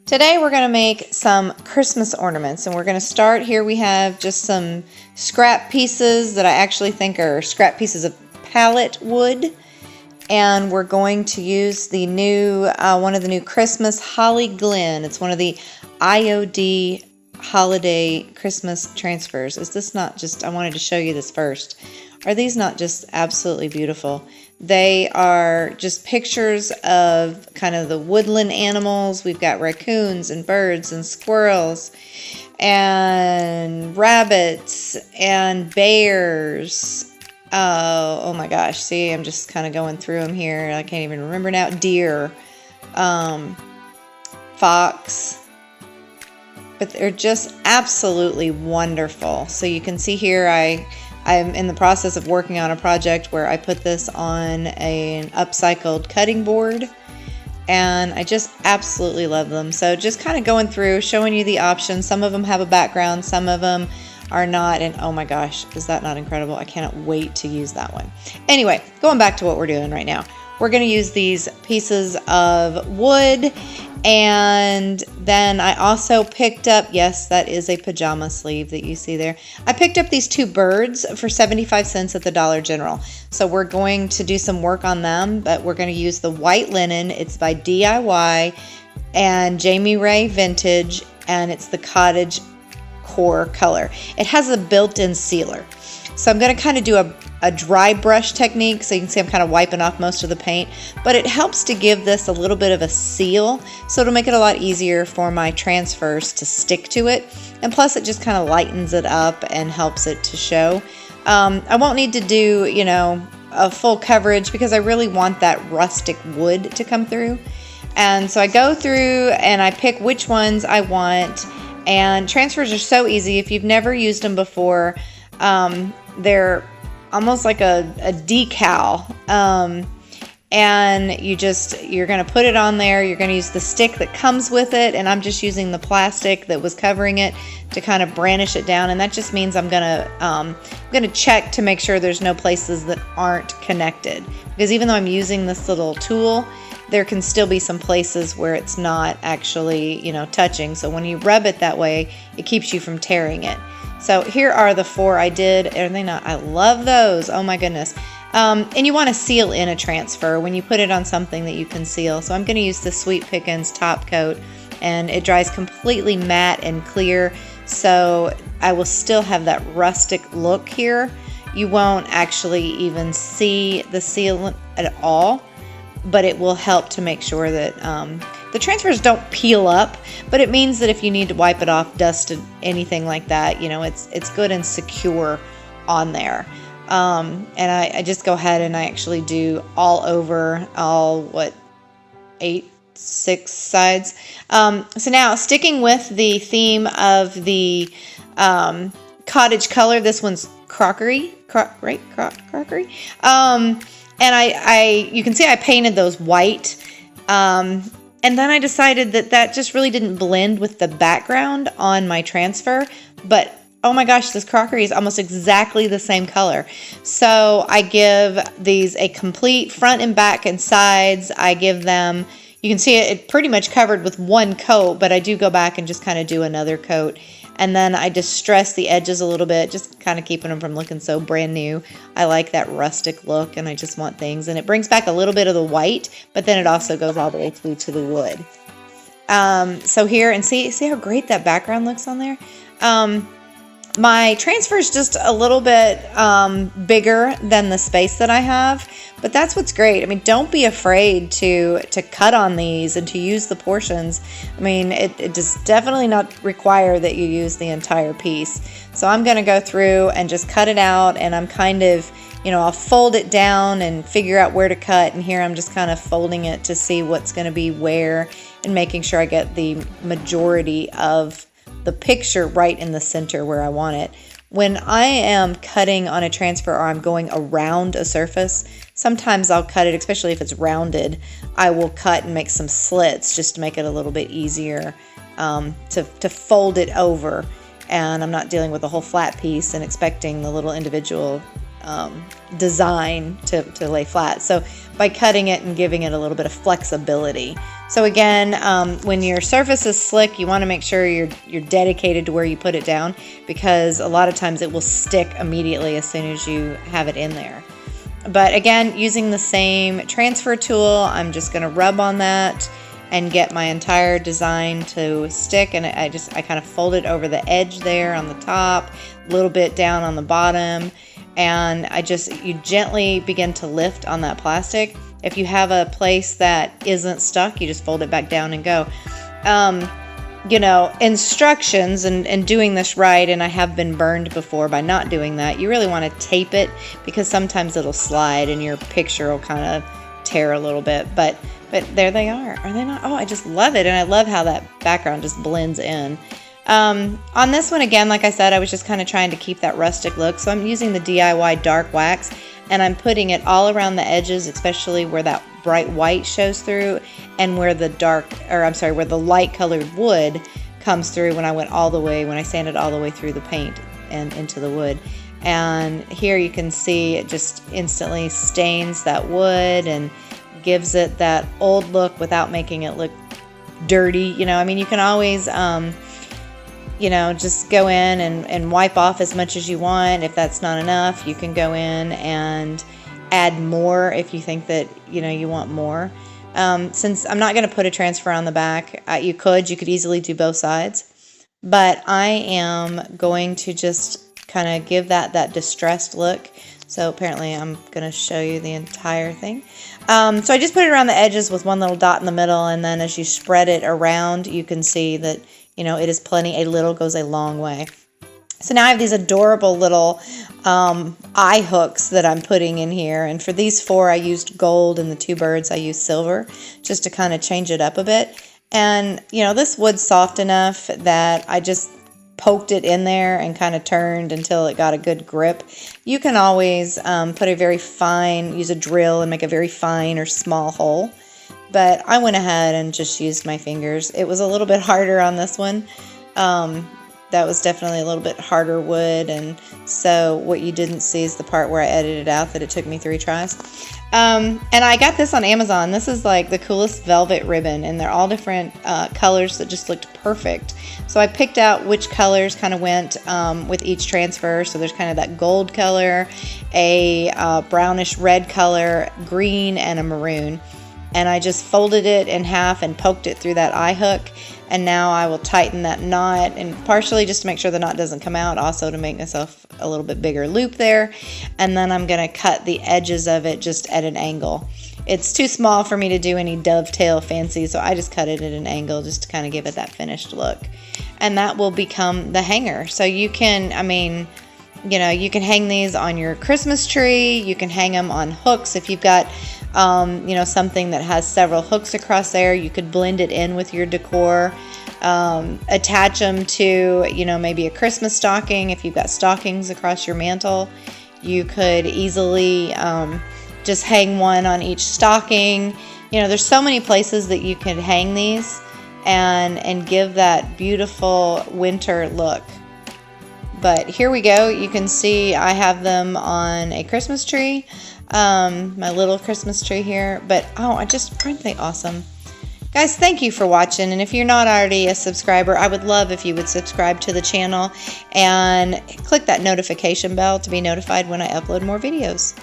Today we're going to make some Christmas ornaments, and we're going to start here. We have just some scrap pieces that I actually think are scrap pieces of pallet wood, and we're going to use the new one of the new Christmas Holly Glen. It's one of the IOD holiday Christmas transfers. Is this not just, I wanted to show you this first. Are these not just absolutely beautiful? They are just pictures of kind of the woodland animals. We've got raccoons and birds and squirrels and rabbits and bears. Oh my gosh, see, I'm just kind of going through them here. I can't even remember now. Deer, fox. But they're just absolutely wonderful. So you can see here I'm in the process of working on a project where I put this on an upcycled cutting board, and I just absolutely love them. So just kind of going through, showing you the options. Some of them have a background, some of them are not, and oh my gosh, is that not incredible? I cannot wait to use that one. Anyway, going back to what we're doing right now. We're going to use these pieces of wood, and then I also picked up, yes, that is a pajama sleeve that you see there. I picked up these two birds for 75 cents at the Dollar General. So we're going to do some work on them, but we're going to use the white linen. It's by DIY and Jami Ray Vintage, and it's the Cottage core color. It has a built-in sealer. So I'm going to kind of do a dry brush technique, so you can see I'm kind of wiping off most of the paint, but it helps to give this a little bit of a seal, so it'll make it a lot easier for my transfers to stick to it, and plus it just kind of lightens it up and helps it to show. I won't need to do, you know, a full coverage because I really want that rustic wood to come through. And so I go through and I pick which ones I want, and transfers are so easy. If you've never used them before, they're almost like a decal, and you're going to put it on there. You're going to use the stick that comes with it, and I'm just using the plastic that was covering it to kind of brandish it down, and that just means I'm going to check to make sure there's no places that aren't connected, because even though I'm using this little tool, there can still be some places where it's not actually, you know, touching. So when you rub it that way, it keeps you from tearing it. So here are the four I did. Are they not? I love those. Oh my goodness. And you want to seal in a transfer when you put it on something that you can seal. So I'm going to use the Sweet Pickins top coat, and it dries completely matte and clear. So I will still have that rustic look here. You won't actually even see the sealant at all, but it will help to make sure that the transfers don't peel up, but it means that if you need to wipe it off, dust, anything like that, you know, it's good and secure on there. And I just go ahead and I actually do all over, six sides. So now sticking with the theme of the cottage color, this one's crockery, right? Crockery. And you can see I painted those white, and then I decided that just really didn't blend with the background on my transfer, but oh my gosh, this crockery is almost exactly the same color. So I give these a complete front and back and sides. I give them, you can see it pretty much covered with one coat, but I do go back and just kind of do another coat. And then I distress the edges a little bit, just kind of keeping them from looking so brand new. I like that rustic look, and I just want things. And it brings back a little bit of the white, but then it also goes all the way through to the wood. So here, and see how great that background looks on there? My transfer is just a little bit bigger than the space that I have, but that's what's great. I mean, don't be afraid to cut on these and to use the portions. I mean, it does definitely not require that you use the entire piece. So I'm going to go through and just cut it out, and I'm kind of, you know, I'll fold it down and figure out where to cut, and here I'm just kind of folding it to see what's going to be where and making sure I get the majority of the picture right in the center where I want it. When I am cutting on a transfer or I'm going around a surface, sometimes I'll cut it, especially if it's rounded, I will cut and make some slits just to make it a little bit easier to fold it over, and I'm not dealing with a whole flat piece and expecting the little individual design to lay flat. So by cutting it and giving it a little bit of flexibility. So again, when your surface is slick, you want to make sure you're dedicated to where you put it down, because a lot of times it will stick immediately as soon as you have it in there. But again, using the same transfer tool, I'm just going to rub on that and get my entire design to stick. And I kind of fold it over the edge there on the top, a little bit down on the bottom. And you gently begin to lift on that plastic. If you have a place that isn't stuck, you just fold it back down and go. You know, instructions and doing this right, and I have been burned before by not doing that. You really want to tape it, because sometimes it'll slide and your picture will kind of tear a little bit. But there they are they not? Oh, I just love it, and I love how that background just blends in. On this one, again, like I said, I was just kind of trying to keep that rustic look, so I'm using the DIY dark wax, and I'm putting it all around the edges, especially where that bright white shows through, and where the where the light colored wood comes through when I sanded all the way through the paint and into the wood. And here you can see it just instantly stains that wood and gives it that old look without making it look dirty. You know, I mean, you can always you know, just go in and wipe off as much as you want. If that's not enough, you can go in and add more if you think that, you know, you want more. Since I'm not going to put a transfer on the back, you could easily do both sides. But I am going to just kind of give that distressed look. So apparently I'm going to show you the entire thing. So I just put it around the edges with one little dot in the middle, and then as you spread it around, you can see that, you know, it is plenty. A little goes a long way. So now I have these adorable little eye hooks that I'm putting in here. And for these 4, I used gold, and the 2 birds I used silver, just to kind of change it up a bit. And, you know, this wood's soft enough that I just poked it in there and kind of turned until it got a good grip. You can always use a drill and make a very fine or small hole. But I went ahead and just used my fingers. It was a little bit harder on this one. That was definitely a little bit harder wood. And so what you didn't see is the part where I edited out that it took me 3 tries. And I got this on Amazon. This is like the coolest velvet ribbon, and they're all different colors that just looked perfect. So I picked out which colors kind of went with each transfer. So there's kind of that gold color, a brownish red color, green, and a maroon. And I just folded it in half and poked it through that eye hook. And now I will tighten that knot, and partially just to make sure the knot doesn't come out, also to make myself a little bit bigger loop there. And then I'm going to cut the edges of it just at an angle. It's too small for me to do any dovetail fancy, so I just cut it at an angle just to kind of give it that finished look. And that will become the hanger. So you can, you know, you can hang these on your Christmas tree. You can hang them on hooks if you've got you know, something that has several hooks across there. You could blend it in with your decor, attach them to, you know, maybe a Christmas stocking. If you've got stockings across your mantle, you could easily just hang one on each stocking. You know, there's so many places that you can hang these and give that beautiful winter look. But here we go. You can see I have them on a Christmas tree. My little Christmas tree here, but aren't they awesome? Guys, thank you for watching, and if you're not already a subscriber, I would love if you would subscribe to the channel and click that notification bell to be notified when I upload more videos.